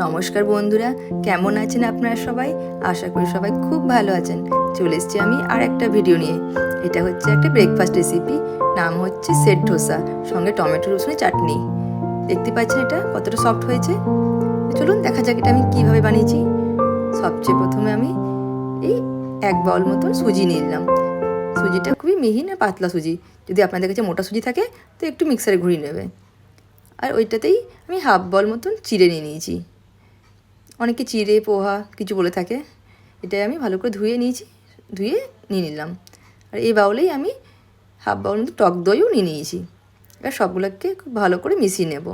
নমস্কার বন্ধুরা, কেমন আছেন আপনারা সবাই? আশা করি সবাই খুব ভালো আছেন। চলে এসেছি আমি আর একটা ভিডিও নিয়ে। এটা হচ্ছে একটা ব্রেকফাস্ট রেসিপি, নাম হচ্ছে সেট ধোসা, সঙ্গে টমেটো রসুনের চাটনি। দেখতে পাচ্ছেন এটা কতটা সফট হয়েছে। চলুন দেখা যাক এটা আমি কীভাবে বানিয়েছি। সবচেয়ে প্রথমে আমি এই 1 বাউল মতন সুজি নিয়ে নিলাম। সুজিটা খুবই মিহি না পাতলা সুজি, যদি আপনাদের কাছে মোটা সুজি থাকে তো একটু মিক্সারে ঘুরিয়ে নেবে। আর ওইটাতেই আমি 1/2 বাউল মতন চিড়ে নিয়ে নিয়েছি। অনেকে চিড়ে পোহা কিছু বলে থাকে। এটাই আমি ভালো করে ধুয়ে নিয়েছি, ধুয়ে নিয়ে নিলাম। আর এই বাউলেই আমি 1/2 বাউল মতো টক দইও নিয়ে নিয়েছি। এবার সবগুলোকে খুব ভালো করে মিশিয়ে নেব।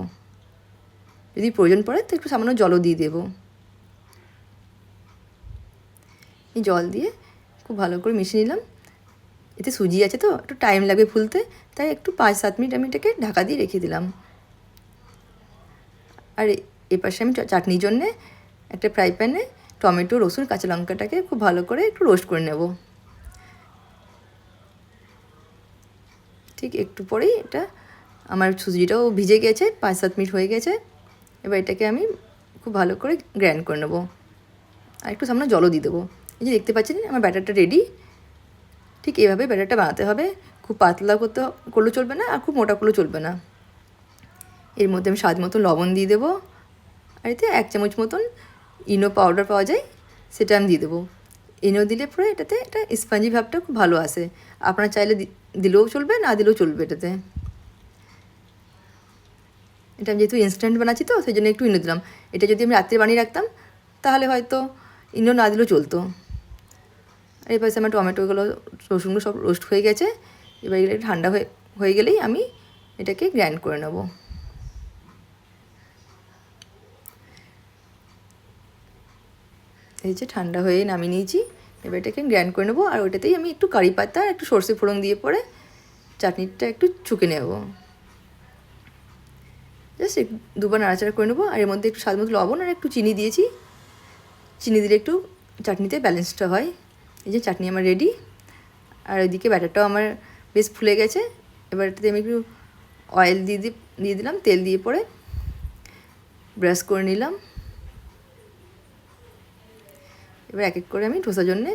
যদি প্রয়োজন পড়ে তো একটু সামান্য জলও দিয়ে দেবো। এই জল দিয়ে খুব ভালো করে মিশিয়ে নিলাম। এতে সুজি আছে তো একটু টাইম লাগবে ফুলতে, তাই একটু 5-7 মিনিট আমি এটাকে ঢাকা দিয়ে রেখে দিলাম। আর এপাশে আমি চাটনির জন্যে একটা ফ্রাই প্যানে টমেটো রসুন কাঁচা লঙ্কাটাকে খুব ভালো করে একটু রোস্ট করে নেব। ঠিক একটু পরেই এটা আমার সুজিটাও ভিজে গেছে, 5-7 মিনিট হয়ে গেছে। এবার এটাকে আমি খুব ভালো করে গ্রাইন্ড করে নেব। আর একটু সামনে জলও দিয়ে দেবো। এই যে দেখতে পাচ্ছেন আমার ব্যাটারটা রেডি। ঠিক এইভাবে ব্যাটারটা বানাতে হবে। খুব পাতলা করলেও চলবে না, আর খুব মোটা করলেও চলবে না। এর মধ্যে আমি স্বাদ মতো লবণ দিয়ে দেবো। আর এতে 1 চামচ মতন ইনো পাউডার পাওয়া যায়, সেটা আমি দিয়ে দেবো। ইনো দিলে পরে এটাতে একটা স্পঞ্জি ভাবটা খুব ভালো আসে। আপনারা চাইলে দিলেও চলবে, না দিলেও চলবে এটাতে। এটা আমি যেহেতু ইনস্ট্যান্ট বানাচ্ছি তো সেই জন্য একটু ইনো দিলাম। এটা যদি আমি রাত্রে বানিয়ে রাখতাম তাহলে হয়তো ইনো না দিলেও চলতো। আর এবার আমার টমেটোগুলো রসুনগুলো সব রোস্ট হয়ে গেছে। এবার এগুলো ঠান্ডা হয়ে গেলেই আমি এটাকে গ্রাইন্ড করে নেব। এই যে ঠান্ডা হয়ে নামিয়ে নিয়েছি। এবার এটাকে গ্রাইন্ড করে নেবো। আর ওইটাতেই আমি একটু কারি পাতা একটু সর্ষে ফোড়ন দিয়ে পরে চাটনিটা একটু ছুঁকে নেব। জাস্ট দুবার নাড়াচাড়া করে নেবো। আর এর মধ্যে একটু স্বাদ মতো লবণ আর একটু চিনি দিয়েছি। চিনি দিলে একটু চাটনিতে ব্যালেন্সটা হয়। এই যে চাটনি আমার রেডি। আর ওইদিকে ব্যাটারটাও আমার বেশ ফুলে গেছে। এবার এটাতে আমি একটু অয়েল দিয়ে দিলাম, তেল দিয়ে পরে ব্রাশ করে নিলাম। এবার এক এক করে আমি ধোসার জন্যে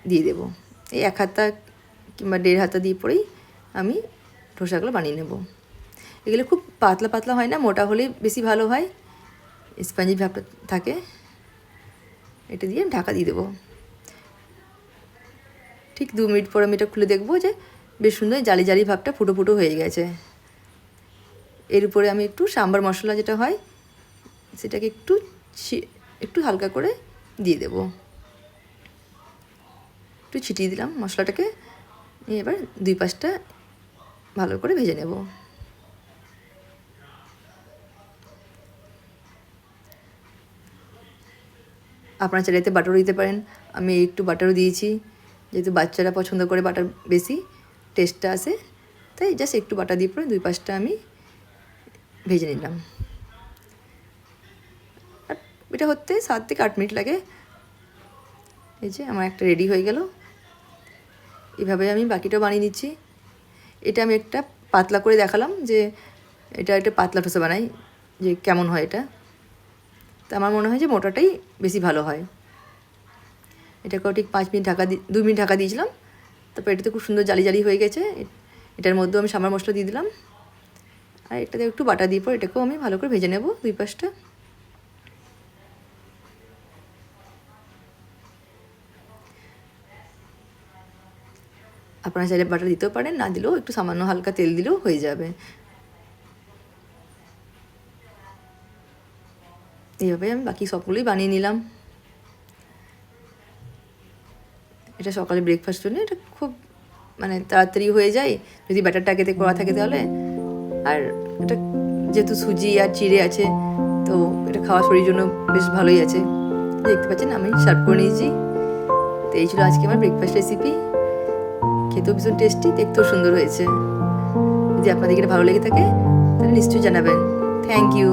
দিয়ে দেবো। এই 1 হাতা কিংবা 1.5 হাতা দিয়ে পরেই আমি ধোসাগুলো বানিয়ে নেব। এগুলো খুব পাতলা পাতলা হয় না, মোটা হলেই বেশি ভালো হয়, স্পঞ্জি ভাবটা থাকে। এটা দিয়ে ঢাকা দিয়ে দেবো। ঠিক 2 মিনিট পর আমি এটা খুলে দেখবো যে বেশ সুন্দর জালি জালি ভাবটা ফুটো ফুটো হয়ে গেছে। এর উপরে আমি একটু সাম্বার মশলা যেটা হয় সেটাকে একটু হালকা করে দিয়ে দেবো। একটু ছিটিয়ে দিলাম মশলাটাকে। এবার 2 পাশটা ভালো করে ভেজে নেব। আপনারা চাইলে এতে বাটারও দিতে পারেন। আমি একটু বাটারও দিয়েছি, যেহেতু বাচ্চারা পছন্দ করে বাটার বেশি টেস্টটা আসে, তাই জাস্ট একটু বাটার দিয়ে পরে 2 পাশটা আমি ভেজে নিলাম। আর এটা হতে 7 থেকে 8 মিনিট লাগে। এই যে আমার একটা রেডি হয়ে গেল। এভাবে আমি বাকিটাও বানিয়ে নিচ্ছি। এটা আমি একটা পাতলা করে দেখালাম যে এটা একটা পাতলা ধোসা বানাই যে কেমন হয় এটা। তো আমার মনে হয় যে মোটাটাই বেশি ভালো হয়। এটাকেও ঠিক 5 মিনিট 2 মিনিট ঢাকা দিয়েছিলাম। তারপর এটাতে খুব সুন্দর জালি জালি হয়ে গেছে। এটার মধ্যেও আমি সাম্বার মশলা দিয়ে দিলাম। আর এটাতে একটু বাটা দিয়ে পর এটাকেও আমি ভালো করে ভেজে নেব 2 পাশটা। আপনারা চাইলে বাটার দিতেও পারেন, না দিলেও একটু সামান্য হালকা তেল দিলেও হয়ে যাবে। এইভাবে আমি বাকি সবগুলোই বানিয়ে নিলাম। এটা সকালে ব্রেকফাস্ট জন্য এটা খুব তাড়াতাড়ি হয়ে যায় যদি ব্যাটারটা আগেতে করা থাকে তাহলে। আর এটা যেহেতু সুজি আর চিড়ে আছে তো এটা খাওয়া শরীরের জন্য বেশ ভালোই আছে। দেখতে পাচ্ছেন আমি সার্ভ করে নিয়েছি। তো এই ছিল আজকে আমার ব্রেকফাস্ট রেসিপি। খেতেও ভীষণ টেস্টি, দেখতেও সুন্দর হয়েছে। যদি আপনাদের এটা ভালো লেগে থাকে তাহলে নিশ্চয়ই জানাবেন। Thank you.